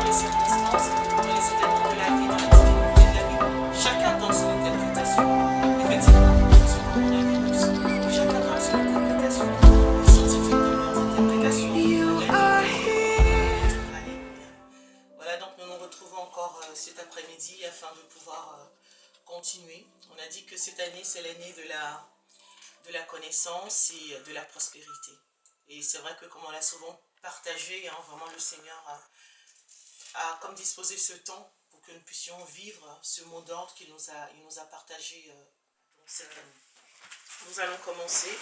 les circonstances, dans les événements de la vie, dans la difficulté de la vie, chacun donne son interprétation. Effectivement, selon mon avis, chacun donne son interprétation. Les scientifiques donnent leurs interprétations. Alléluia. Voilà, donc nous nous retrouvons encore cet après-midi afin de pouvoir continuer. On a dit que cette année, c'est l'année de la connaissance et de la prospérité. Et c'est vrai que comme on l'a souvent partagé, hein, vraiment le Seigneur a comme disposé ce temps pour que nous puissions vivre ce mot d'ordre qu'il nous a partagé cette année. Nous allons commencer.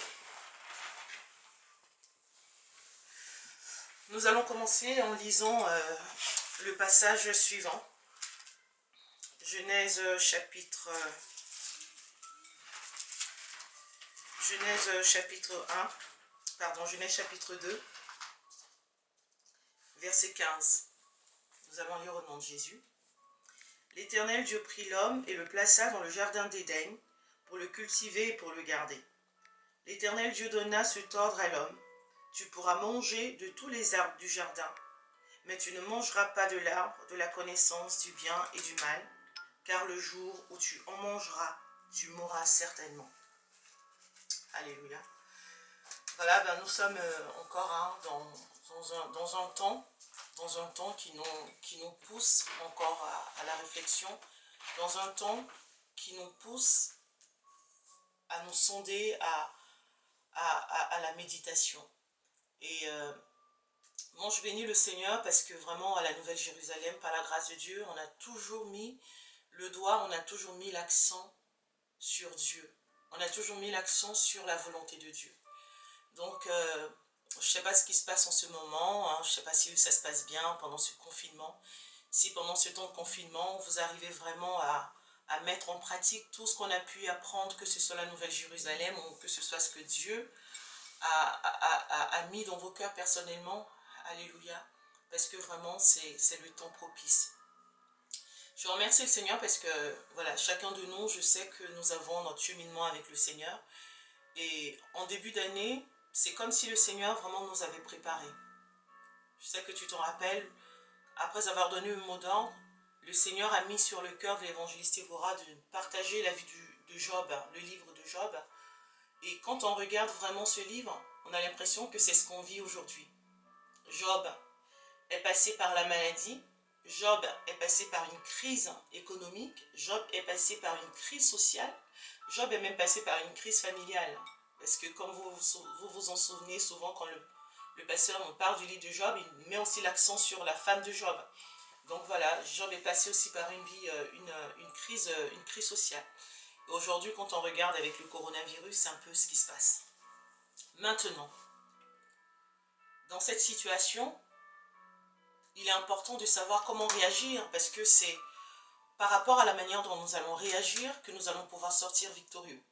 Nous allons commencer en lisant le passage suivant. Genèse chapitre 2, verset 15. Nous allons lire au nom de Jésus. L'Éternel Dieu prit l'homme et le plaça dans le jardin d'Éden pour le cultiver et pour le garder. L'Éternel Dieu donna cet ordre à l'homme. Tu pourras manger de tous les arbres du jardin, mais tu ne mangeras pas de l'arbre de la connaissance du bien et du mal, car le jour où tu en mangeras, tu mourras certainement. Alléluia. Voilà, ben nous sommes encore hein, dans un temps qui nous pousse encore à la réflexion, dans un temps qui nous pousse à nous sonder à la méditation. Et moi je bénis le Seigneur parce que vraiment à la Nouvelle Jérusalem, par la grâce de Dieu, on a toujours mis le doigt, on a toujours mis l'accent sur Dieu. On a toujours mis l'accent sur la volonté de Dieu. Donc, je ne sais pas ce qui se passe en ce moment, hein, je ne sais pas si ça se passe bien pendant ce confinement. Si pendant ce temps de confinement, vous arrivez vraiment à mettre en pratique tout ce qu'on a pu apprendre, que ce soit la Nouvelle Jérusalem ou que ce soit ce que Dieu a mis dans vos cœurs personnellement. Alléluia. Parce que vraiment, c'est le temps propice. Je remercie le Seigneur parce que, voilà, chacun de nous, je sais que nous avons notre cheminement avec le Seigneur. Et en début d'année, c'est comme si le Seigneur vraiment nous avait préparés. Je sais que tu t'en rappelles, après avoir donné le mot d'ordre, le Seigneur a mis sur le cœur de l'évangéliste Évora de partager la vie de Job, le livre de Job. Et quand on regarde vraiment ce livre, on a l'impression que c'est ce qu'on vit aujourd'hui. Job est passé par la maladie, Job est passé par une crise économique, Job est passé par une crise sociale, Job est même passé par une crise familiale. Parce que comme vous vous en souvenez souvent quand le pasteur nous parle du livre de Job, il met aussi l'accent sur la femme de Job. Donc voilà, Job est passé aussi par une vie, une crise sociale. Aujourd'hui, quand on regarde avec le coronavirus, c'est un peu ce qui se passe. Maintenant, dans cette situation, il est important de savoir comment réagir parce que c'est par rapport à la manière dont nous allons réagir que nous allons pouvoir sortir victorieux.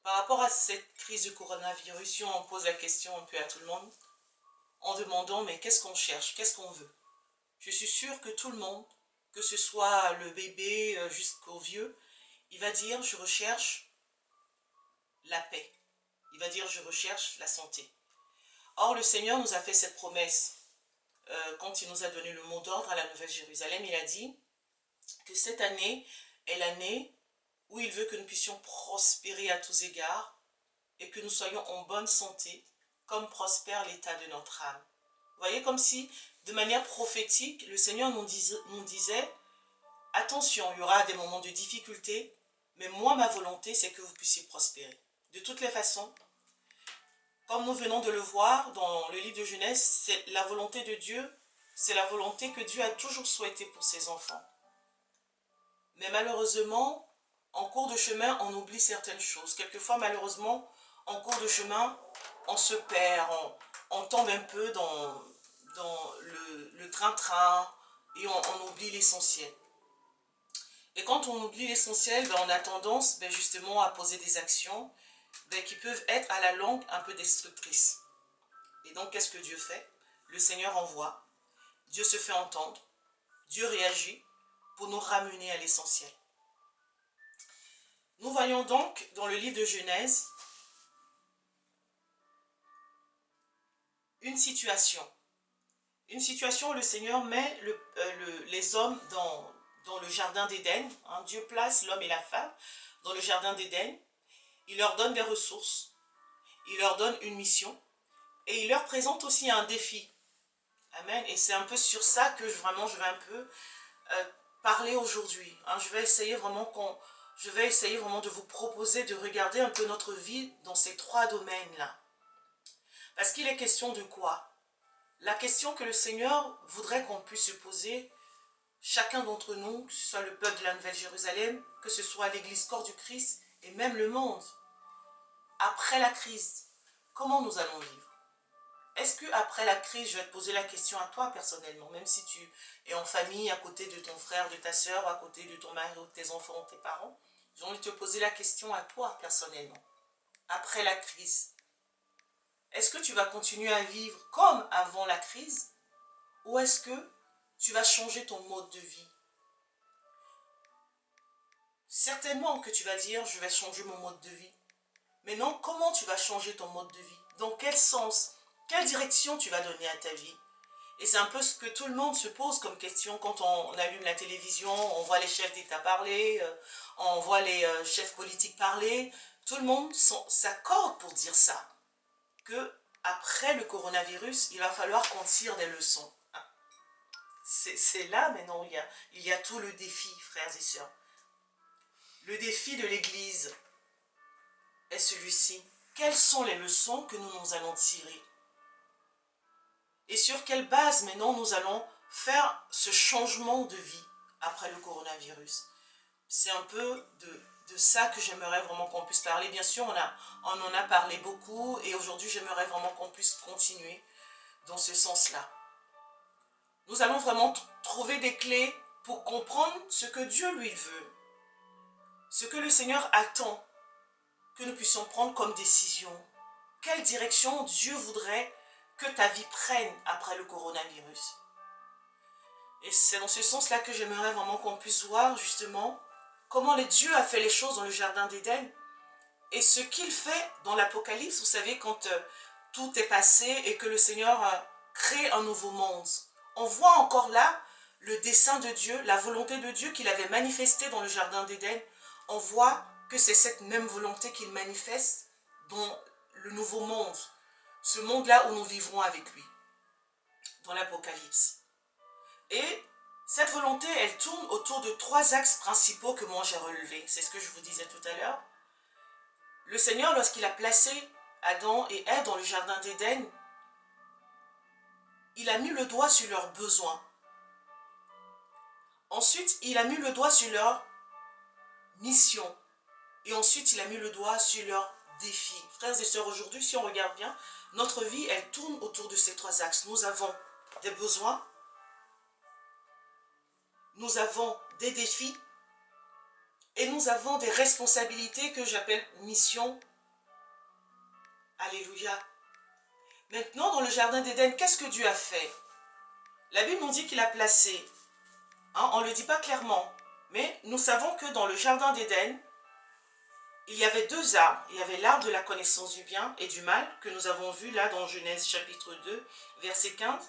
Par rapport à cette crise du coronavirus, si on pose la question un peu à tout le monde, en demandant mais qu'est-ce qu'on cherche, qu'est-ce qu'on veut? Je suis sûre que tout le monde, que ce soit le bébé jusqu'au vieux, il va dire je recherche la paix. Il va dire je recherche la santé. Or le Seigneur nous a fait cette promesse. Quand il nous a donné le mot d'ordre à la Nouvelle Jérusalem, il a dit que cette année est l'année où il veut que nous puissions prospérer à tous égards et que nous soyons en bonne santé, comme prospère l'état de notre âme. Vous voyez, comme si, de manière prophétique, le Seigneur nous disait, attention, il y aura des moments de difficulté, mais moi, ma volonté, c'est que vous puissiez prospérer. De toutes les façons, comme nous venons de le voir dans le livre de Genèse, c'est la volonté de Dieu, c'est la volonté que Dieu a toujours souhaitée pour ses enfants. Mais malheureusement, en cours de chemin, on oublie certaines choses. Quelquefois, malheureusement, en cours de chemin, on se perd, on tombe un peu dans le train-train et on oublie l'essentiel. Et quand on oublie l'essentiel, on a tendance justement à poser des actions qui peuvent être à la longue un peu destructrices. Et donc, qu'est-ce que Dieu fait? Le Seigneur envoie, Dieu se fait entendre, Dieu réagit pour nous ramener à l'essentiel. Nous voyons donc dans le livre de Genèse une situation. Une situation où le Seigneur met les hommes dans le jardin d'Éden. Hein. Dieu place l'homme et la femme dans le jardin d'Éden. Il leur donne des ressources. Il leur donne une mission. Et il leur présente aussi un défi. Amen. Et c'est un peu sur ça que vraiment je vais un peu parler aujourd'hui. Hein. Je vais essayer vraiment de vous proposer de regarder un peu notre vie dans ces trois domaines-là. Parce qu'il est question de quoi? La question que le Seigneur voudrait qu'on puisse se poser, chacun d'entre nous, que ce soit le peuple de la Nouvelle-Jérusalem, que ce soit l'Église corps du Christ et même le monde, après la crise, comment nous allons vivre? Est-ce qu'après la crise, je vais te poser la question à toi personnellement, même si tu es en famille, à côté de ton frère, de ta soeur, à côté de ton mari ou de tes enfants ou tes parents, j'ai envie de te poser la question à toi personnellement, après la crise. Est-ce que tu vas continuer à vivre comme avant la crise ou est-ce que tu vas changer ton mode de vie? Certainement que tu vas dire, je vais changer mon mode de vie. Mais non, comment tu vas changer ton mode de vie? Dans quel sens? Quelle direction tu vas donner à ta vie? Et c'est un peu ce que tout le monde se pose comme question quand on allume la télévision, on voit les chefs d'État parler, on voit les chefs politiques parler. Tout le monde s'accorde pour dire ça. Que après le coronavirus, il va falloir qu'on tire des leçons. C'est là maintenant il y a tout le défi, frères et sœurs. Le défi de l'Église est celui-ci. Quelles sont les leçons que nous allons tirer? Et sur quelle base maintenant nous allons faire ce changement de vie après le coronavirus? C'est un peu de ça que j'aimerais vraiment qu'on puisse parler. Bien sûr, on en a parlé beaucoup et aujourd'hui j'aimerais vraiment qu'on puisse continuer dans ce sens-là. Nous allons vraiment trouver des clés pour comprendre ce que Dieu lui veut. Ce que le Seigneur attend que nous puissions prendre comme décision. Quelle direction Dieu voudrait que ta vie prenne après le coronavirus. Et c'est dans ce sens-là que j'aimerais vraiment qu'on puisse voir justement comment Dieu a fait les choses dans le jardin d'Éden et ce qu'il fait dans l'Apocalypse. Vous savez, quand tout est passé et que le Seigneur crée un nouveau monde. On voit encore là le dessein de Dieu, la volonté de Dieu qu'il avait manifestée dans le jardin d'Éden. On voit que c'est cette même volonté qu'il manifeste dans le nouveau monde. Ce monde-là où nous vivrons avec lui, dans l'Apocalypse. Et cette volonté, elle tourne autour de trois axes principaux que moi j'ai relevés. C'est ce que je vous disais tout à l'heure. Le Seigneur, lorsqu'il a placé Adam et Ève dans le jardin d'Éden, il a mis le doigt sur leurs besoins. Ensuite, il a mis le doigt sur leur mission. Et ensuite, il a mis le doigt sur leurs défis. Frères et sœurs, aujourd'hui, si on regarde bien, notre vie, elle tourne autour de ces trois axes. Nous avons des besoins, nous avons des défis et nous avons des responsabilités que j'appelle mission. Alléluia. Maintenant, dans le jardin d'Éden, qu'est-ce que Dieu a fait? La Bible nous dit qu'il a placé, hein, on ne le dit pas clairement, mais nous savons que dans le jardin d'Éden, il y avait deux arbres. Il y avait l'arbre de la connaissance du bien et du mal, que nous avons vu là dans Genèse chapitre 2, verset 15.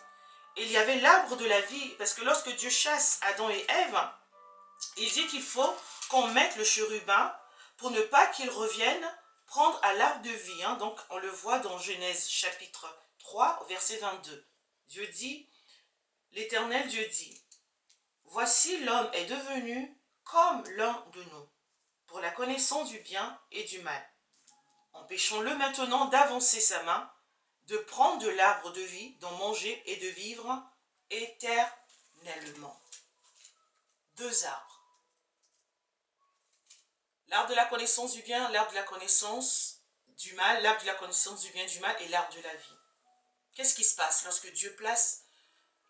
Et il y avait l'arbre de la vie, parce que lorsque Dieu chasse Adam et Ève, il dit qu'il faut qu'on mette le chérubin pour ne pas qu'il revienne prendre à l'arbre de vie. Hein. Donc on le voit dans Genèse chapitre 3, verset 22. Dieu dit, l'Éternel Dieu dit, voici l'homme est devenu comme l'un de nous, pour la connaissance du bien et du mal. Empêchons-le maintenant d'avancer sa main, de prendre de l'arbre de vie, d'en manger et de vivre éternellement. Deux arbres. L'arbre de la connaissance du bien, l'arbre de la connaissance du mal, l'arbre de la connaissance du bien et du mal et l'arbre de la vie. Qu'est-ce qui se passe lorsque Dieu place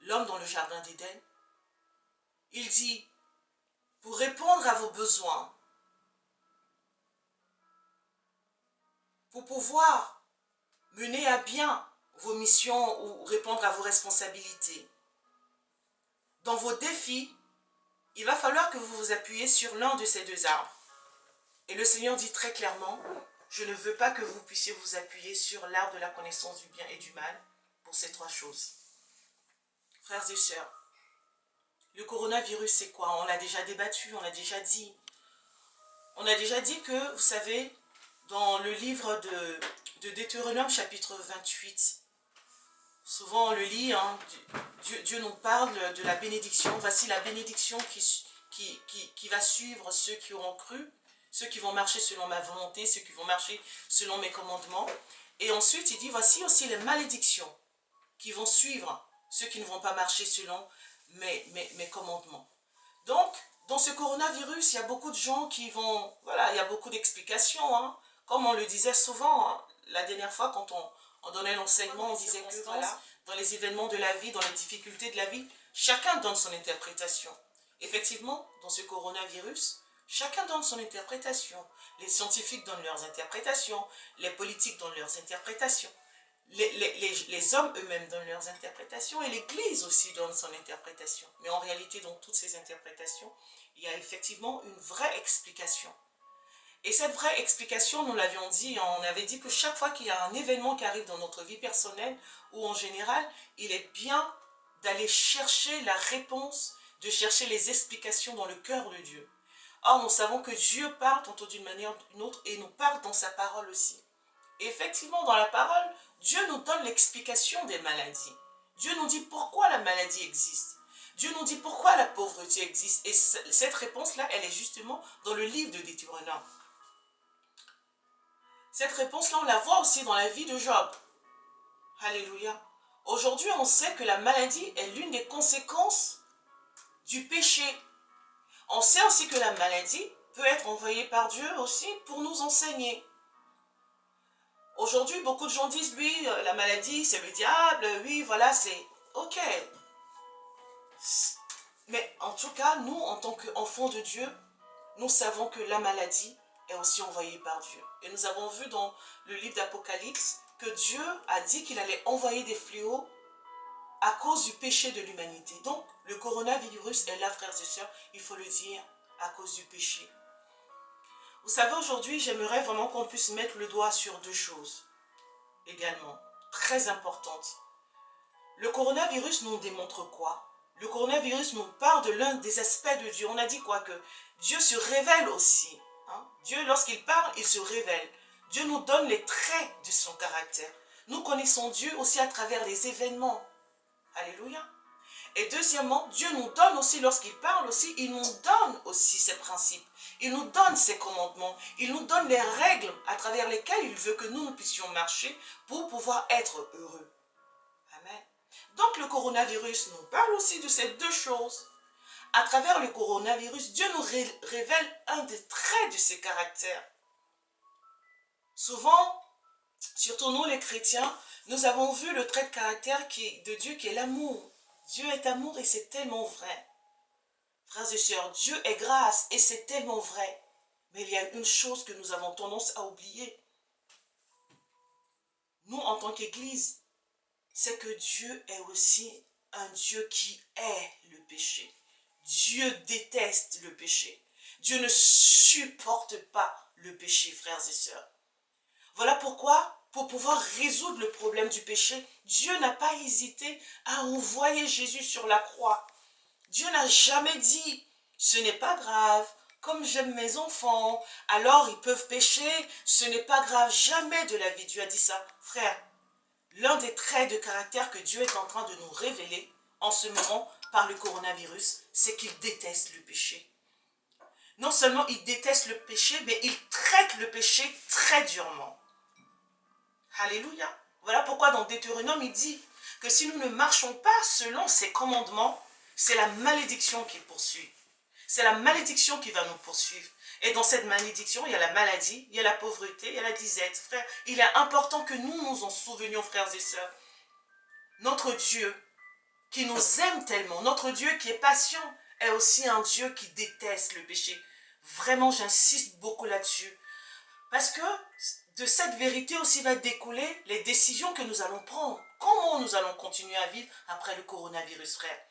l'homme dans le jardin d'Éden? Il dit, pour répondre à vos besoins, pour pouvoir mener à bien vos missions ou répondre à vos responsabilités, dans vos défis, il va falloir que vous vous appuyez sur l'un de ces deux arbres. Et le Seigneur dit très clairement, je ne veux pas que vous puissiez vous appuyer sur l'arbre de la connaissance du bien et du mal pour ces trois choses. frères et sœurs, le coronavirus, c'est quoi? On l'a déjà débattu, on l'a déjà dit. On a déjà dit que, vous savez, dans le livre de Deutéronome, chapitre 28, souvent on le lit, hein, Dieu nous parle de la bénédiction. Voici la bénédiction qui va suivre ceux qui auront cru, ceux qui vont marcher selon ma volonté, ceux qui vont marcher selon mes commandements. Et ensuite, il dit, voici aussi les malédictions qui vont suivre ceux qui ne vont pas marcher selon mes commandements. Donc, dans ce coronavirus, il y a beaucoup de gens qui vont... Voilà, il y a beaucoup d'explications. Hein. Comme on le disait souvent, hein, la dernière fois, quand on donnait l'enseignement, on disait que voilà, dans les événements de la vie, dans les difficultés de la vie, chacun donne son interprétation. Effectivement, dans ce coronavirus, chacun donne son interprétation. Les scientifiques donnent leurs interprétations, les politiques donnent leurs interprétations. Les hommes eux-mêmes donnent leurs interprétations et l'Église aussi donne son interprétation. Mais en réalité, dans toutes ces interprétations, il y a effectivement une vraie explication. Et cette vraie explication, nous l'avions dit, on avait dit que chaque fois qu'il y a un événement qui arrive dans notre vie personnelle ou en général, il est bien d'aller chercher la réponse, de chercher les explications dans le cœur de Dieu. Or, nous savons que Dieu parle tantôt d'une manière ou d'une autre et nous parle dans sa parole aussi. Et effectivement, dans la parole, Dieu nous donne l'explication des maladies. Dieu nous dit pourquoi la maladie existe. Dieu nous dit pourquoi la pauvreté existe. Et cette réponse-là, elle est justement dans le livre de Deutéronome. Cette réponse-là, on la voit aussi dans la vie de Job. Alléluia. Aujourd'hui, on sait que la maladie est l'une des conséquences du péché. On sait aussi que la maladie peut être envoyée par Dieu aussi pour nous enseigner. Aujourd'hui, beaucoup de gens disent, oui, la maladie, c'est le diable, oui, voilà, c'est ok. Mais en tout cas, nous, en tant qu'enfants de Dieu, nous savons que la maladie est aussi envoyée par Dieu. Et nous avons vu dans le livre d'Apocalypse que Dieu a dit qu'il allait envoyer des fléaux à cause du péché de l'humanité. Donc, le coronavirus est là, frères et sœurs, il faut le dire, à cause du péché. Vous savez, aujourd'hui, j'aimerais vraiment qu'on puisse mettre le doigt sur deux choses, également, très importantes. Le coronavirus nous démontre quoi? Le coronavirus nous parle de l'un des aspects de Dieu. On a dit quoi? Que Dieu se révèle aussi. Hein? Dieu, lorsqu'il parle, il se révèle. Dieu nous donne les traits de son caractère. Nous connaissons Dieu aussi à travers les événements. Alléluia. Et deuxièmement, Dieu nous donne aussi, lorsqu'il parle aussi, il nous donne aussi ses principes. Il nous donne ses commandements. Il nous donne les règles à travers lesquelles il veut que nous puissions marcher pour pouvoir être heureux. Amen. Donc le coronavirus nous parle aussi de ces deux choses. À travers le coronavirus, Dieu nous révèle un des traits de ses caractères. Souvent, surtout nous les chrétiens, nous avons vu le trait de caractère de Dieu qui est l'amour. Dieu est amour et c'est tellement vrai. Frères et sœurs, Dieu est grâce et c'est tellement vrai. Mais il y a une chose que nous avons tendance à oublier. Nous, en tant qu'Église, c'est que Dieu est aussi un Dieu qui hait le péché. Dieu déteste le péché. Dieu ne supporte pas le péché, frères et sœurs. Voilà pourquoi, pour pouvoir résoudre le problème du péché, Dieu n'a pas hésité à envoyer Jésus sur la croix. Dieu n'a jamais dit, ce n'est pas grave, comme j'aime mes enfants, alors ils peuvent pécher, ce n'est pas grave, jamais de la vie. Dieu a dit ça, frère. L'un des traits de caractère que Dieu est en train de nous révéler en ce moment par le coronavirus, c'est qu'il déteste le péché. Non seulement il déteste le péché, mais il traite le péché très durement. Alléluia. Voilà pourquoi dans Deutéronome, il dit que si nous ne marchons pas selon ses commandements, c'est la malédiction qui poursuit. C'est la malédiction qui va nous poursuivre. Et dans cette malédiction, il y a la maladie, il y a la pauvreté, il y a la disette. Frère, il est important que nous nous en souvenions, frères et sœurs. Notre Dieu, qui nous aime tellement, notre Dieu qui est patient, est aussi un Dieu qui déteste le péché. Vraiment, j'insiste beaucoup là-dessus. Parce que de cette vérité aussi va découler les décisions que nous allons prendre. Comment nous allons continuer à vivre après le coronavirus, frère?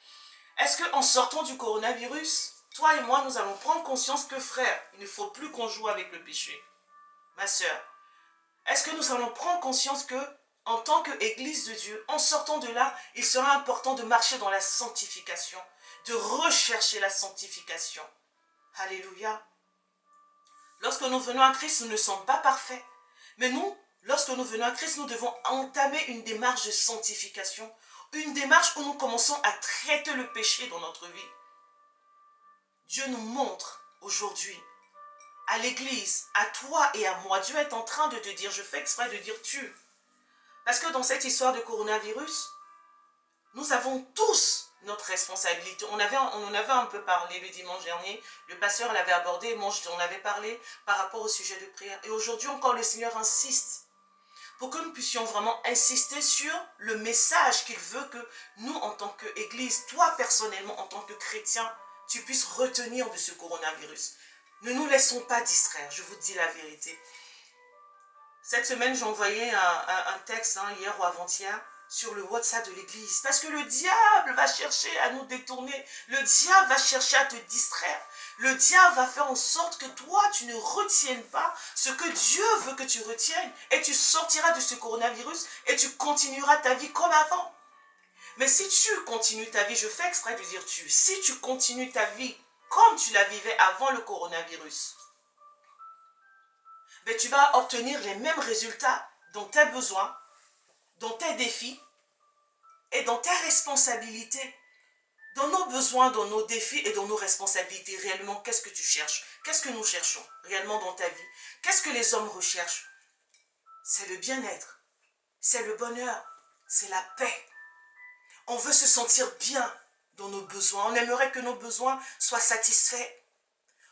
Est-ce qu'en sortant du coronavirus, toi et moi, nous allons prendre conscience que, frère, il ne faut plus qu'on joue avec le péché? Ma sœur, est-ce que nous allons prendre conscience que en tant qu'Église de Dieu, en sortant de là, il sera important de marcher dans la sanctification, de rechercher la sanctification. Alléluia. Lorsque nous venons à Christ, nous ne sommes pas parfaits. Mais nous, lorsque nous venons à Christ, nous devons entamer une démarche de sanctification. Une démarche où nous commençons à traiter le péché dans notre vie. Dieu nous montre aujourd'hui, à l'église, à toi et à moi, Dieu est en train de te dire, je fais exprès de dire tu. Parce que dans cette histoire de coronavirus, nous avons tous notre responsabilité. On en avait un peu parlé le dimanche dernier, le pasteur l'avait abordé, on avait parlé par rapport au sujet de prière. Et aujourd'hui encore, le Seigneur insiste pour que nous puissions vraiment insister sur le message qu'il veut que nous, en tant qu'Église, toi personnellement, en tant que chrétien, tu puisses retenir de ce coronavirus. Ne nous laissons pas distraire, je vous dis la vérité. Cette semaine, j'ai envoyé un texte, hier ou avant-hier, sur le WhatsApp de l'église. Parce que le diable va chercher à nous détourner. Le diable va chercher à te distraire. Le diable va faire en sorte que toi, tu ne retiennes pas ce que Dieu veut que tu retiennes. Et tu sortiras de ce coronavirus et tu continueras ta vie comme avant. Mais si tu continues ta vie, je fais exprès de dire tu, si tu continues ta vie comme tu la vivais avant le coronavirus, mais tu vas obtenir les mêmes résultats dans tes besoins, dans tes défis et dans tes responsabilités. Dans nos besoins, dans nos défis et dans nos responsabilités, réellement, qu'est-ce que tu cherches? Qu'est-ce que nous cherchons réellement dans ta vie? Qu'est-ce que les hommes recherchent? C'est le bien-être, c'est le bonheur, c'est la paix. On veut se sentir bien dans nos besoins. On aimerait que nos besoins soient satisfaits.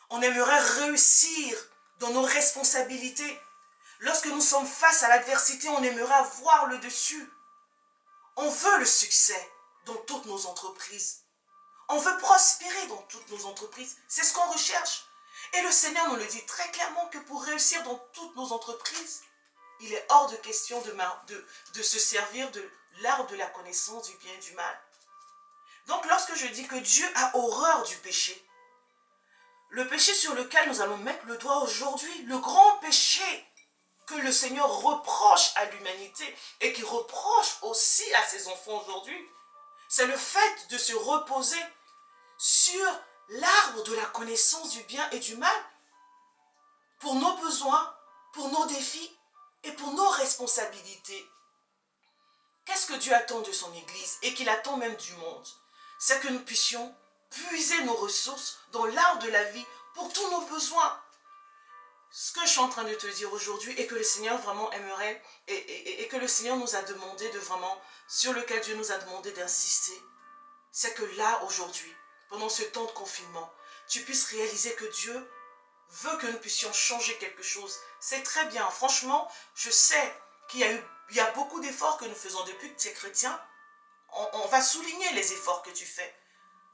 On aimerait réussir dans nos responsabilités. Lorsque nous sommes face à l'adversité, on aimerait avoir le dessus. On veut le succès dans toutes nos entreprises. On veut prospérer dans toutes nos entreprises. C'est ce qu'on recherche. Et le Seigneur nous le dit très clairement que pour réussir dans toutes nos entreprises, il est hors de question de se servir de l'art de la connaissance du bien et du mal. Donc lorsque je dis que Dieu a horreur du péché, le péché sur lequel nous allons mettre le doigt aujourd'hui, le grand péché que le Seigneur reproche à l'humanité et qui reproche aussi à ses enfants aujourd'hui, c'est le fait de se reposer sur l'arbre de la connaissance du bien et du mal pour nos besoins, pour nos défis et pour nos responsabilités. Qu'est-ce que Dieu attend de son Église et qu'il attend même du monde? C'est que nous puissions puiser nos ressources dans l'arbre de la vie pour tous nos besoins. Ce que je suis en train de te dire aujourd'hui et que le Seigneur vraiment aimerait et que le Seigneur nous a demandé de vraiment, sur lequel Dieu nous a demandé d'insister, c'est que là aujourd'hui, pendant ce temps de confinement, tu puisses réaliser que Dieu veut que nous puissions changer quelque chose. C'est très bien. Franchement, je sais qu'il y a beaucoup d'efforts que nous faisons depuis que tu es chrétien. On va souligner les efforts que tu fais.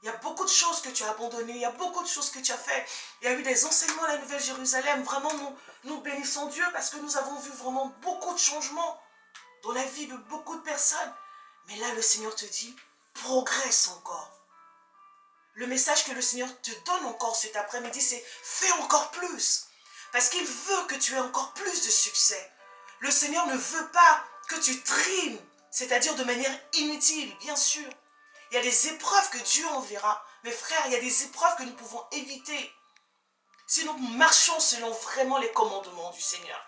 Il y a beaucoup de choses que tu as abandonnées, il y a beaucoup de choses que tu as fait. Il y a eu des enseignements à la Nouvelle Jérusalem. Vraiment, nous bénissons Dieu parce que nous avons vu vraiment beaucoup de changements dans la vie de beaucoup de personnes. Mais là, le Seigneur te dit, progresse encore. Le message que le Seigneur te donne encore cet après-midi, c'est fais encore plus. Parce qu'il veut que tu aies encore plus de succès. Le Seigneur ne veut pas que tu trimes, c'est-à-dire de manière inutile, bien sûr. Il y a des épreuves que Dieu enverra. Mais frères, il y a des épreuves que nous pouvons éviter. Si nous marchons selon vraiment les commandements du Seigneur.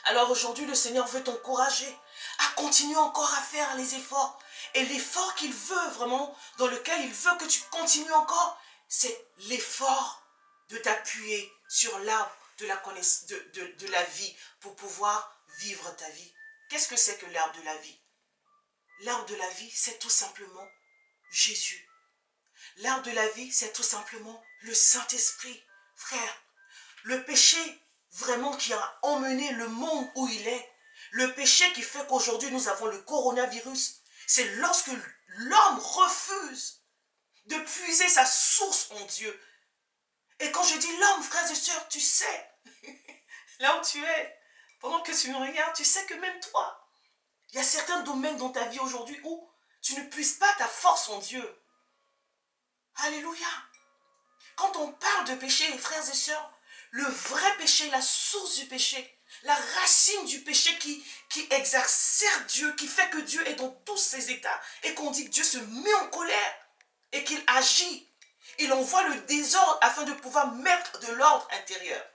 Alors aujourd'hui, le Seigneur veut t'encourager à continuer encore à faire les efforts. Et l'effort qu'il veut vraiment, dans lequel il veut que tu continues encore, c'est l'effort de t'appuyer sur l'arbre de la connaissance, de la vie pour pouvoir vivre ta vie. Qu'est-ce que c'est que l'arbre de la vie? L'arbre de la vie, c'est tout simplement Jésus. L'arbre de la vie, c'est tout simplement le Saint-Esprit. Frère, le péché vraiment qui a emmené le monde où il est, le péché qui fait qu'aujourd'hui nous avons le coronavirus, c'est lorsque l'homme refuse de puiser sa source en Dieu. Et quand je dis l'homme, frères et sœurs, tu sais, là où tu es, pendant que tu me regardes, tu sais que même toi, il y a certains domaines dans ta vie aujourd'hui où tu ne puises pas ta force en Dieu. Alléluia. Quand on parle de péché, frères et sœurs, le vrai péché, la source du péché, La racine du péché qui exacerbe Dieu, qui fait que Dieu est dans tous ses états et qu'on dit que Dieu se met en colère et qu'il agit. Il envoie le désordre afin de pouvoir mettre de l'ordre intérieur.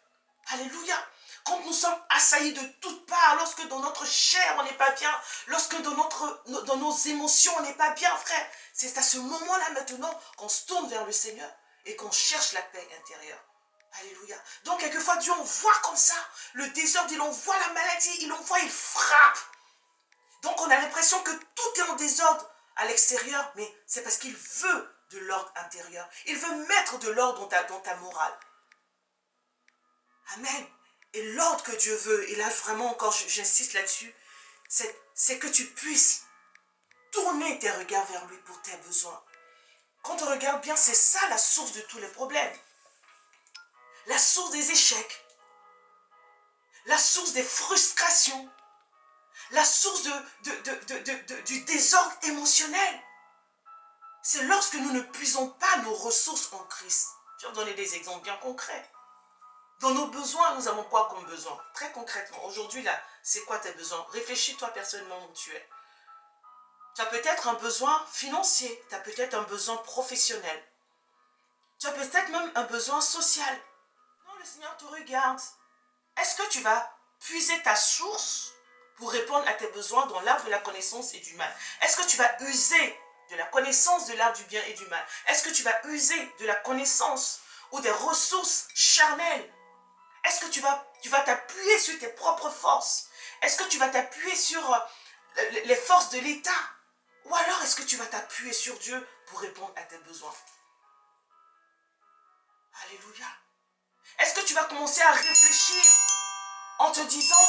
Alléluia. Quand nous sommes assaillis de toutes parts, lorsque dans notre chair on n'est pas bien, lorsque dans nos émotions on n'est pas bien, frère, c'est à ce moment-là maintenant qu'on se tourne vers le Seigneur et qu'on cherche la paix intérieure. Alléluia. Donc quelquefois Dieu envoie comme ça le désordre, il envoie la maladie, il frappe. Donc on a l'impression que tout est en désordre à l'extérieur, mais c'est parce qu'il veut de l'ordre intérieur. Il veut mettre de l'ordre dans ta morale. Amen. Et l'ordre que Dieu veut, et là vraiment encore j'insiste là-dessus, c'est que tu puisses tourner tes regards vers lui pour tes besoins. Quand on regarde bien, c'est ça la source de tous les problèmes. La source des échecs. La source des frustrations. La source du désordre émotionnel. C'est lorsque nous ne puisons pas nos ressources en Christ. Je vais vous donner des exemples bien concrets. Dans nos besoins, nous avons quoi comme besoin? Très concrètement, aujourd'hui, là, c'est quoi tes besoins? Réfléchis-toi personnellement où tu es. Tu as peut-être un besoin financier, tu as peut-être un besoin professionnel. Tu as peut-être même un besoin social. Non, le Seigneur te regarde. Est-ce que tu vas puiser ta source pour répondre à tes besoins dans l'arbre de la connaissance et du mal? Est-ce que tu vas user de la connaissance de l'arbre du bien et du mal? Est-ce que tu vas user de la connaissance ou des ressources charnelles? Est-ce que tu vas t'appuyer sur tes propres forces? Est-ce que tu vas t'appuyer sur les forces de l'État? Ou alors est-ce que tu vas t'appuyer sur Dieu pour répondre à tes besoins? Alléluia. Est-ce que tu vas commencer à réfléchir en te disant,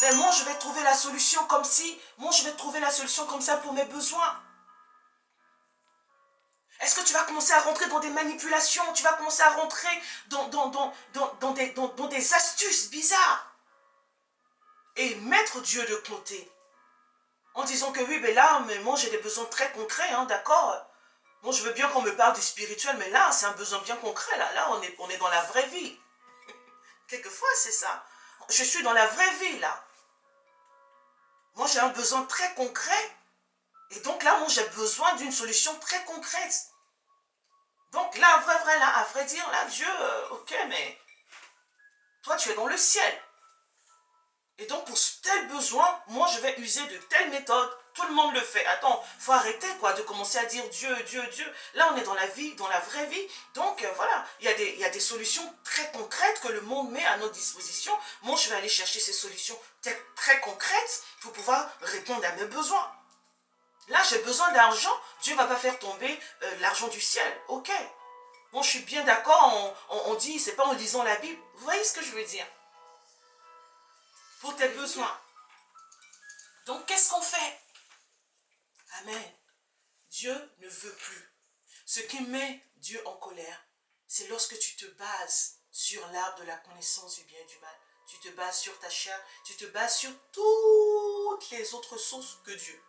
ben moi je vais trouver la solution comme si, moi je vais trouver la solution comme ça pour mes besoins? Est-ce que tu vas commencer à rentrer dans des manipulations? Tu vas commencer à rentrer dans des astuces bizarres et mettre Dieu de côté en disant que oui, mais là, mais moi j'ai des besoins très concrets, hein, d'accord? Moi je veux bien qu'on me parle du spirituel, mais là c'est un besoin bien concret, là on est dans la vraie vie. Quelquefois c'est ça. Je suis dans la vraie vie là. Moi j'ai un besoin très concret et donc là moi j'ai besoin d'une solution très concrète. Donc là, à vrai dire, là, Dieu, ok, mais toi, tu es dans le ciel. Et donc, pour tel besoin, moi, je vais user de telle méthode. Tout le monde le fait. Attends, il faut arrêter, quoi, de commencer à dire Dieu, Dieu, Dieu. Là, on est dans la vie, dans la vraie vie. Donc, voilà, il y a des solutions très concrètes que le monde met à notre disposition. Moi, je vais aller chercher ces solutions très concrètes pour pouvoir répondre à mes besoins. Là, j'ai besoin d'argent. Dieu ne va pas faire tomber l'argent du ciel. Ok. Bon, je suis bien d'accord. On dit, c'est pas en lisant la Bible. Vous voyez ce que je veux dire? Pour tes besoins. Donc, qu'est-ce qu'on fait? Amen. Dieu ne veut plus. Ce qui met Dieu en colère, c'est lorsque tu te bases sur l'arbre de la connaissance du bien et du mal. Tu te bases sur ta chair. Tu te bases sur toutes les autres sources que Dieu.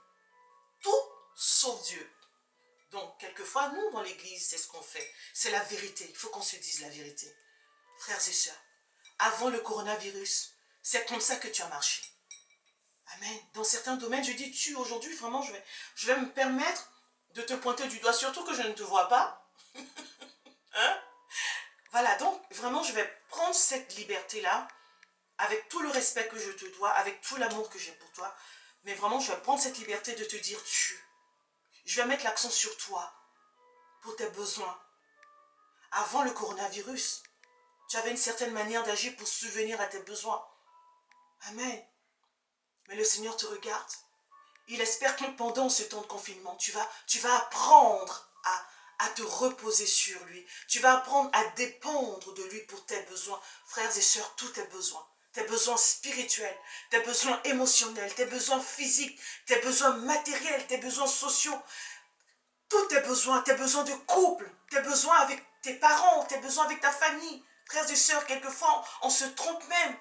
Tout sauf Dieu. Donc, quelquefois, nous, dans l'église, c'est ce qu'on fait. C'est la vérité. Il faut qu'on se dise la vérité. Frères et sœurs, avant le coronavirus, c'est comme ça que tu as marché. Amen. Dans certains domaines, je dis, tu, aujourd'hui, vraiment, je vais me permettre de te pointer du doigt, surtout que je ne te vois pas. Hein? Voilà, donc, vraiment, je vais prendre cette liberté-là, avec tout le respect que je te dois, avec tout l'amour que j'ai pour toi. Mais vraiment, je vais prendre cette liberté de te dire, tu. Je vais mettre l'accent sur toi, pour tes besoins. Avant le coronavirus, tu avais une certaine manière d'agir pour subvenir à tes besoins. Amen. Mais le Seigneur te regarde. Il espère que pendant ce temps de confinement, tu vas apprendre à te reposer sur lui. Tu vas apprendre à dépendre de lui pour tes besoins. Frères et sœurs, tous tes besoins. Tes besoins spirituels, tes besoins émotionnels, tes besoins physiques, tes besoins matériels, tes besoins sociaux. Tous tes besoins de couple, tes besoins avec tes parents, tes besoins avec ta famille. Frères et sœurs, quelquefois, on se trompe même.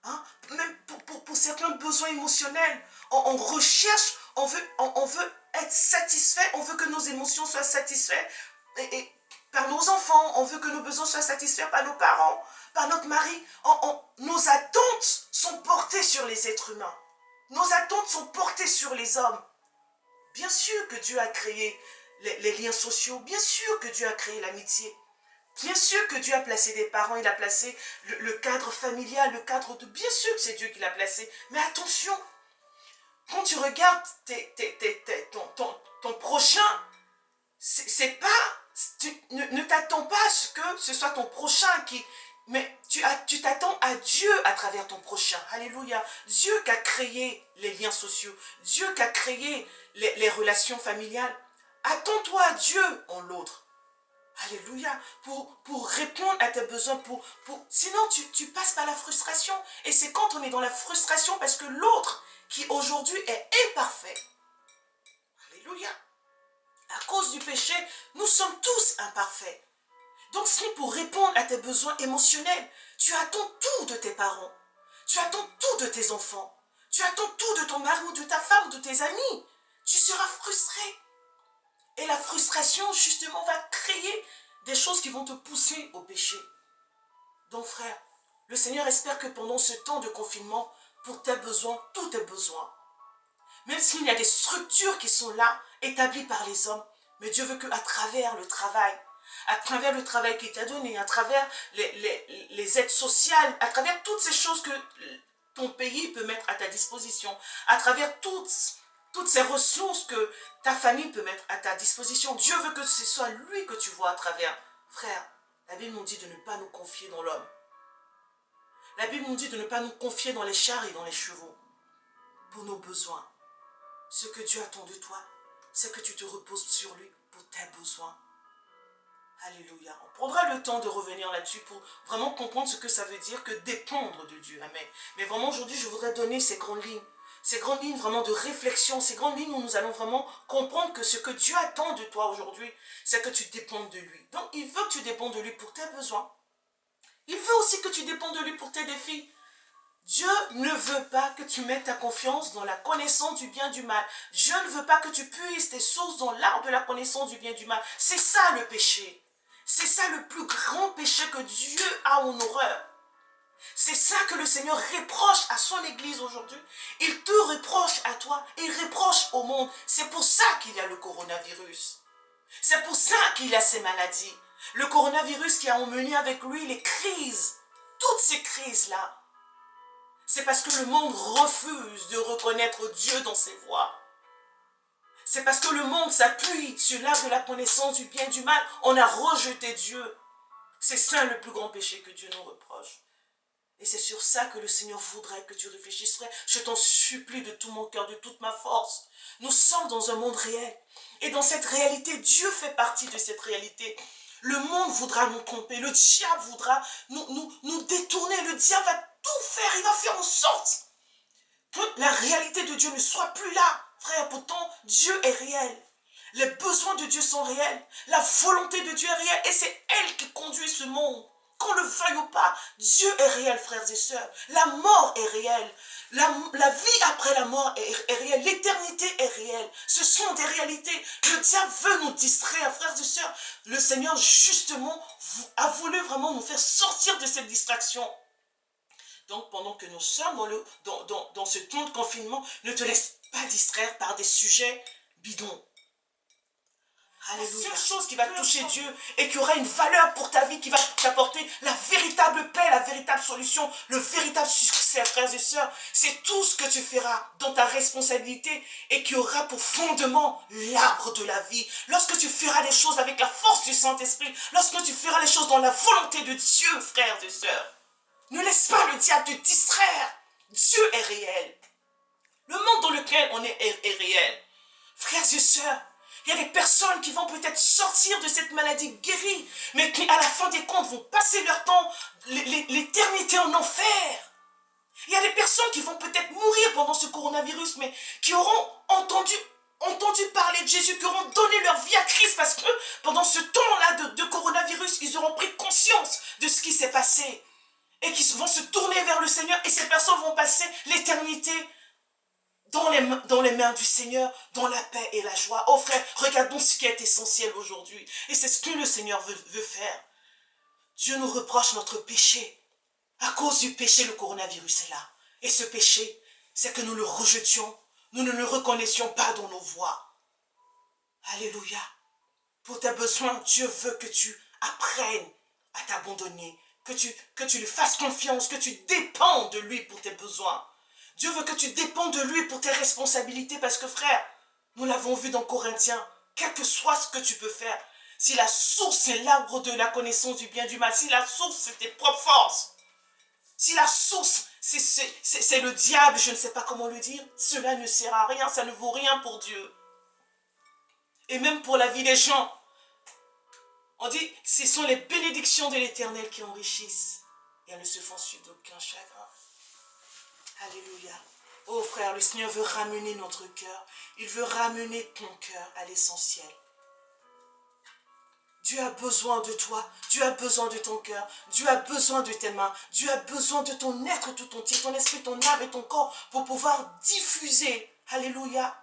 Hein? Même pour certains besoins émotionnels. On recherche, on veut être satisfait, on veut que nos émotions soient satisfaites et par nos enfants, on veut que nos besoins soient satisfaits par nos parents. par notre mari, nos attentes sont portées sur les êtres humains. Nos attentes sont portées sur les hommes. Bien sûr que Dieu a créé les liens sociaux. Bien sûr que Dieu a créé l'amitié. Bien sûr que Dieu a placé des parents. Il a placé le cadre familial, le cadre de... Bien sûr que c'est Dieu qui l'a placé. Mais attention, quand tu regardes ton prochain, c'est pas... Ne t'attends pas à ce que ce soit ton prochain qui... Mais tu t'attends à Dieu à travers ton prochain. Alléluia. Dieu qui a créé les liens sociaux. Dieu qui a créé les relations familiales. Attends-toi à Dieu en l'autre. Alléluia. Pour répondre à tes besoins. Sinon, tu passes par la frustration. Et c'est quand on est dans la frustration parce que l'autre qui aujourd'hui est imparfait. Alléluia. À cause du péché, nous sommes tous imparfaits. Donc si pour répondre à tes besoins émotionnels, tu attends tout de tes parents, tu attends tout de tes enfants, tu attends tout de ton mari ou de ta femme ou de tes amis, tu seras frustré. Et la frustration, justement, va créer des choses qui vont te pousser au péché. Donc frère, le Seigneur espère que pendant ce temps de confinement, pour tes besoins, tous tes besoins, même s'il y a des structures qui sont là, établies par les hommes, mais Dieu veut qu'à travers le travail qu'il t'a donné, à travers les aides sociales, à travers toutes ces choses que ton pays peut mettre à ta disposition, à travers toutes ces ressources que ta famille peut mettre à ta disposition, Dieu veut que ce soit lui que tu vois à travers. Frère, la Bible nous dit de ne pas nous confier dans l'homme. La Bible nous dit de ne pas nous confier dans les chars et dans les chevaux pour nos besoins. Ce que Dieu attend de toi, c'est que tu te reposes sur lui pour tes besoins. Alléluia. On prendra le temps de revenir là-dessus pour vraiment comprendre ce que ça veut dire que dépendre de Dieu. Amen. Mais vraiment aujourd'hui, je voudrais donner ces grandes lignes vraiment de réflexion, ces grandes lignes où nous allons vraiment comprendre que ce que Dieu attend de toi aujourd'hui, c'est que tu dépendes de lui. Donc, il veut que tu dépendes de lui pour tes besoins. Il veut aussi que tu dépendes de lui pour tes défis. Dieu ne veut pas que tu mettes ta confiance dans la connaissance du bien et du mal. Dieu ne veut pas que tu puisses tes sources dans l'arbre de la connaissance du bien et du mal. C'est ça le péché. C'est ça le plus grand péché que Dieu a en horreur. C'est ça que le Seigneur reproche à son Église aujourd'hui. Il te reproche à toi, il reproche au monde. C'est pour ça qu'il y a le coronavirus. C'est pour ça qu'il y a ces maladies. Le coronavirus qui a emmené avec lui les crises. Toutes ces crises-là. C'est parce que le monde refuse de reconnaître Dieu dans ses voies. C'est parce que le monde s'appuie sur l'arbre de la connaissance du bien et du mal. On a rejeté Dieu. C'est ça le plus grand péché que Dieu nous reproche. Et c'est sur ça que le Seigneur voudrait que tu réfléchisses. Je t'en supplie de tout mon cœur, de toute ma force. Nous sommes dans un monde réel. Et dans cette réalité, Dieu fait partie de cette réalité. Le monde voudra nous tromper. Le diable voudra nous détourner. Le diable va tout faire. Il va faire en sorte que la réalité de Dieu ne soit plus là. Frère, pourtant, Dieu est réel. Les besoins de Dieu sont réels. La volonté de Dieu est réelle. Et c'est elle qui conduit ce monde. Qu'on le veuille ou pas, Dieu est réel, frères et sœurs. La mort est réelle. La vie après la mort est réelle. L'éternité est réelle. Ce sont des réalités. Le diable veut nous distraire, frères et sœurs. Le Seigneur, justement, a voulu vraiment nous faire sortir de cette distraction. Donc, pendant que nous sommes dans ce temps de confinement, ne te laisse pas distraire par des sujets bidons. Alléluia. La seule chose qui va toucher Dieu et qui aura une valeur pour ta vie, qui va t'apporter la véritable paix, la véritable solution, le véritable succès, frères et sœurs, c'est tout ce que tu feras dans ta responsabilité et qui aura pour fondement l'arbre de la vie. Lorsque tu feras les choses avec la force du Saint-Esprit, lorsque tu feras les choses dans la volonté de Dieu, frères et sœurs, ne laisse pas le diable te distraire. Dieu est réel. Le monde dans lequel on est réel. Frères et sœurs, il y a des personnes qui vont peut-être sortir de cette maladie guérie, mais qui à la fin des comptes vont passer leur temps, l'éternité en enfer. Il y a des personnes qui vont peut-être mourir pendant ce coronavirus, mais qui auront entendu parler de Jésus, qui auront donné leur vie à Christ, parce que pendant ce temps-là de coronavirus, ils auront pris conscience de ce qui s'est passé. Et qui vont se tourner vers le Seigneur, et ces personnes vont passer l'éternité dans les mains du Seigneur, dans la paix et la joie. Oh frère, regardons ce qui est essentiel aujourd'hui. Et c'est ce que le Seigneur veut faire. Dieu nous reproche notre péché. À cause du péché, le coronavirus est là. Et ce péché, c'est que nous le rejetions. Nous ne le reconnaissions pas dans nos voies. Alléluia. Pour tes besoins, Dieu veut que tu apprennes à t'abandonner. Que tu lui fasses confiance, que tu dépends de lui pour tes besoins. Dieu veut que tu dépendes de lui pour tes responsabilités. Parce que frère, nous l'avons vu dans Corinthiens, quel que soit ce que tu peux faire, si la source c'est l'arbre de la connaissance du bien et du mal, si la source c'est tes propres forces, si la source c'est le diable, je ne sais pas comment le dire, cela ne sert à rien, ça ne vaut rien pour Dieu. Et même pour la vie des gens, on dit, ce sont les bénédictions de l'Éternel qui enrichissent. Et elles ne se font suivre d'aucun chagrin. Alléluia. Oh frère, le Seigneur veut ramener notre cœur. Il veut ramener ton cœur à l'essentiel. Dieu a besoin de toi. Dieu a besoin de ton cœur. Dieu a besoin de tes mains. Dieu a besoin de ton être tout entier, ton esprit, ton âme et ton corps pour pouvoir diffuser. Alléluia.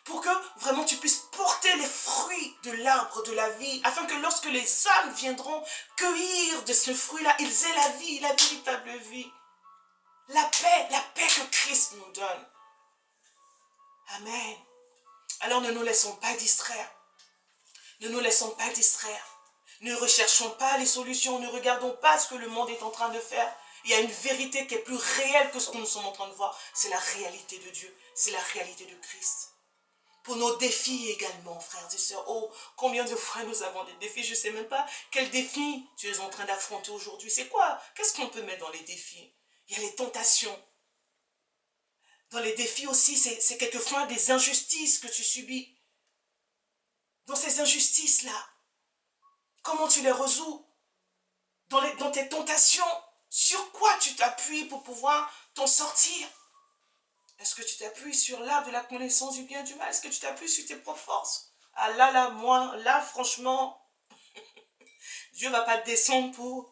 Pour que vraiment tu puisses porter les fruits de l'arbre de la vie, afin que lorsque les âmes viendront cueillir de ce fruit-là, ils aient la vie, la véritable vie. La paix que Christ nous donne. Amen. Alors ne nous laissons pas distraire. Ne nous laissons pas distraire. Ne recherchons pas les solutions, ne regardons pas ce que le monde est en train de faire. Il y a une vérité qui est plus réelle que ce que nous sommes en train de voir. C'est la réalité de Dieu, c'est la réalité de Christ. Pour nos défis également, frères et sœurs. Oh, combien de fois nous avons des défis, je ne sais même pas quel défi tu es en train d'affronter aujourd'hui. C'est quoi? Qu'est-ce qu'on peut mettre dans les défis? Il y a les tentations. Dans les défis aussi, c'est quelquefois des injustices que tu subis. Dans ces injustices-là, comment tu les résous? Dans tes tentations, sur quoi tu t'appuies pour pouvoir t'en sortir? Est-ce que tu t'appuies sur l'arbre de la connaissance du bien et du mal? Est-ce que tu t'appuies sur tes propres forces? Ah là, moi, là, franchement, Dieu ne va pas descendre pour...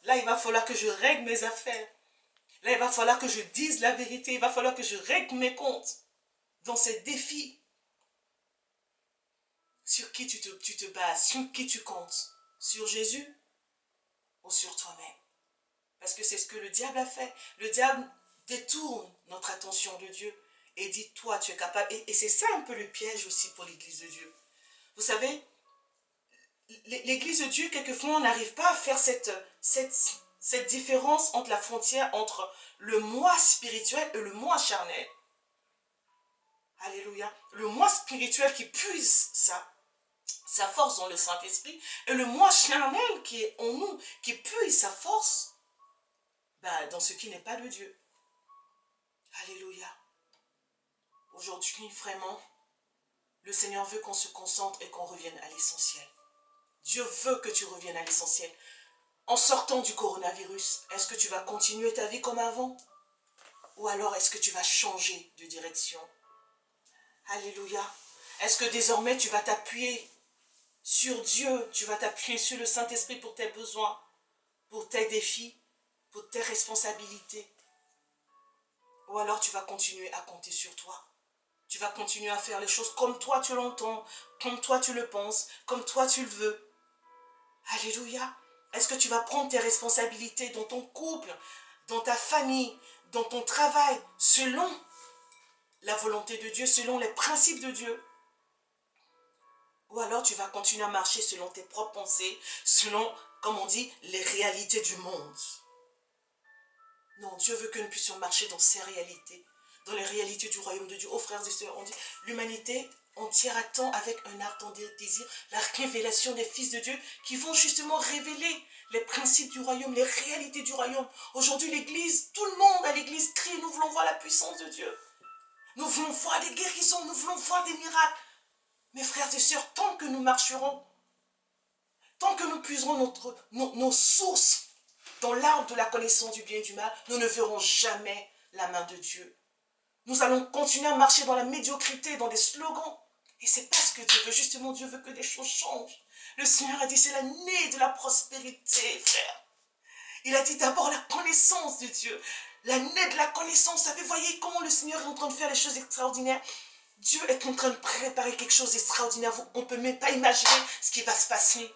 Là, il va falloir que je règle mes affaires. Là, il va falloir que je dise la vérité. Il va falloir que je règle mes comptes. Dans ces défis, sur qui tu te bases? Sur qui tu comptes? Sur Jésus ou sur toi-même? Parce que c'est ce que le diable a fait. Le diable détourne notre attention de Dieu et dit, toi, tu es capable. Et c'est ça un peu le piège aussi pour l'Église de Dieu. Vous savez, l'Église de Dieu, quelquefois, on n'arrive pas à faire cette différence entre la frontière entre le moi spirituel et le moi charnel. Alléluia. Le moi spirituel qui puise sa force dans le Saint-Esprit et le moi charnel qui est en nous, qui puise sa force dans ce qui n'est pas de Dieu. Alléluia. Aujourd'hui, vraiment, le Seigneur veut qu'on se concentre et qu'on revienne à l'essentiel. Dieu veut que tu reviennes à l'essentiel. En sortant du coronavirus, est-ce que tu vas continuer ta vie comme avant? Ou alors est-ce que tu vas changer de direction? Alléluia. Est-ce que désormais tu vas t'appuyer sur Dieu? Tu vas t'appuyer sur le Saint-Esprit pour tes besoins, pour tes défis, pour tes responsabilités? Ou alors tu vas continuer à compter sur toi? Tu vas continuer à faire les choses comme toi tu l'entends, comme toi tu le penses, comme toi tu le veux. Alléluia. Est-ce que tu vas prendre tes responsabilités dans ton couple, dans ta famille, dans ton travail, selon la volonté de Dieu, selon les principes de Dieu? Ou alors tu vas continuer à marcher selon tes propres pensées, selon, comme on dit, les réalités du monde? Non, Dieu veut que nous puissions marcher dans ces réalités, dans les réalités du royaume de Dieu. Oh frères et sœurs, on dit, l'humanité entière attend avec un ardent désir la révélation des fils de Dieu qui vont justement révéler les principes du royaume, les réalités du royaume. Aujourd'hui, l'église, tout le monde à l'église crie, nous voulons voir la puissance de Dieu. Nous voulons voir des guérisons, nous voulons voir des miracles. Mes frères et sœurs, tant que nous marcherons, tant que nous puiserons nos sources dans l'arbre de la connaissance du bien et du mal, nous ne verrons jamais la main de Dieu. Nous allons continuer à marcher dans la médiocrité, dans des slogans. Et c'est pas ce que Dieu veut. Justement, Dieu veut que des choses changent. Le Seigneur a dit, c'est l'année de la prospérité, frère. Il a dit d'abord la connaissance de Dieu. L'année de la connaissance. Vous voyez comment le Seigneur est en train de faire les choses extraordinaires. Dieu est en train de préparer quelque chose d'extraordinaire. On ne peut même pas imaginer ce qui va se passer.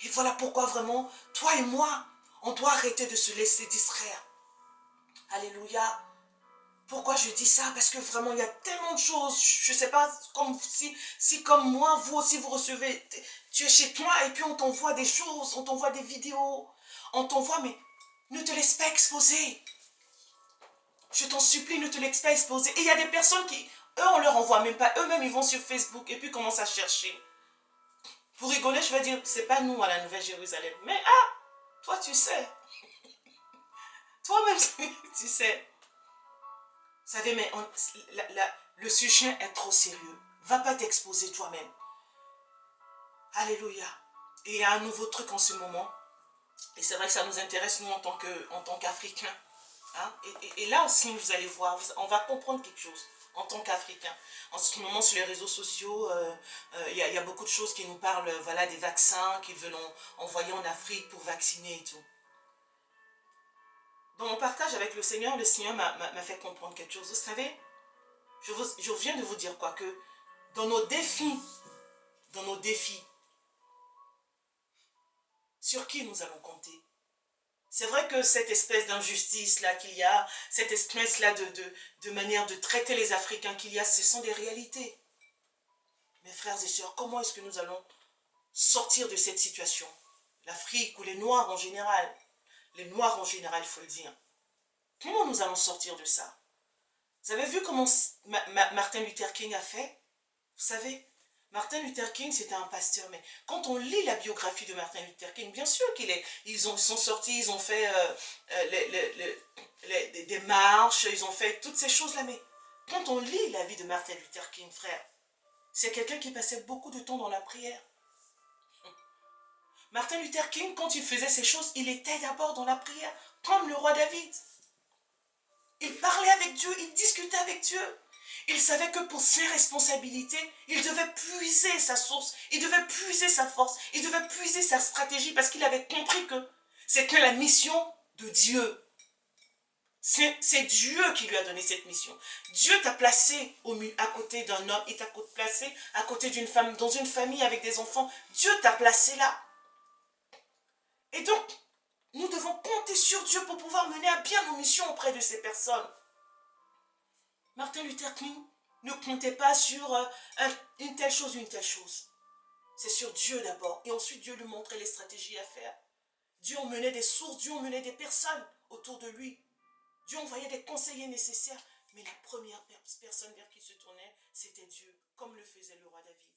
Et voilà pourquoi vraiment, toi et moi, On doit arrêter de se laisser distraire. Alléluia. Pourquoi je dis ça? Parce que vraiment, il y a tellement de choses. Je ne sais pas comme si comme moi, vous aussi, vous recevez. Tu es chez toi et puis on t'envoie des choses, on t'envoie des vidéos. On t'envoie, mais ne te laisse pas exposer. Je t'en supplie, ne te laisse pas exposer. Et il y a des personnes qui, eux, on leur envoie même pas. Eux-mêmes, ils vont sur Facebook et puis commencent à chercher. Pour rigoler, je vais dire, c'est pas nous à la Nouvelle-Jérusalem. Mais toi, tu sais. Toi-même, tu sais. Vous savez, mais le sujet est trop sérieux. Va pas t'exposer toi-même. Alléluia. Et il y a un nouveau truc en ce moment. Et c'est vrai que ça nous intéresse, nous, en tant qu'Africains. Hein? Et là aussi, vous allez voir, on va comprendre quelque chose en tant qu'Africains. En ce moment, sur les réseaux sociaux, il y a beaucoup de choses qui nous parlent voilà, des vaccins qu'ils veulent envoyer en Afrique pour vacciner et tout. Dans mon partage avec le Seigneur m'a fait comprendre quelque chose. Vous savez, je viens de vous dire quoi, que dans nos défis, sur qui nous allons compter? C'est vrai que cette espèce d'injustice-là qu'il y a, cette espèce-là de manière de traiter les Africains qu'il y a, ce sont des réalités. Mes frères et sœurs, comment est-ce que nous allons sortir de cette situation? L'Afrique ou les Noirs en général. Les Noirs en général, il faut le dire. Comment nous allons sortir de ça? Vous avez vu comment Martin Luther King a fait? Vous savez, Martin Luther King, c'était un pasteur, mais quand on lit la biographie de Martin Luther King, bien sûr ils sont sortis, ils ont fait des marches, ils ont fait toutes ces choses-là, mais quand on lit la vie de Martin Luther King, frère, c'est quelqu'un qui passait beaucoup de temps dans la prière. Martin Luther King, quand il faisait ces choses, il était d'abord dans la prière, comme le roi David. Il parlait avec Dieu, il discutait avec Dieu. Il savait que pour ses responsabilités, il devait puiser sa source, il devait puiser sa force, il devait puiser sa stratégie parce qu'il avait compris que c'était la mission de Dieu. C'est Dieu qui lui a donné cette mission. Dieu t'a placé à côté d'un homme, il t'a placé à côté d'une femme, dans une famille avec des enfants. Dieu t'a placé là. Et donc, nous devons compter sur Dieu pour pouvoir mener à bien nos missions auprès de ces personnes. Martin Luther King ne comptait pas sur une telle chose ou une telle chose. C'est sur Dieu d'abord. Et ensuite, Dieu lui montrait les stratégies à faire. Dieu emmenait des sources, Dieu emmenait des personnes autour de lui. Dieu envoyait des conseillers nécessaires. Mais la première personne vers qui se tournait, c'était Dieu, comme le faisait le roi David.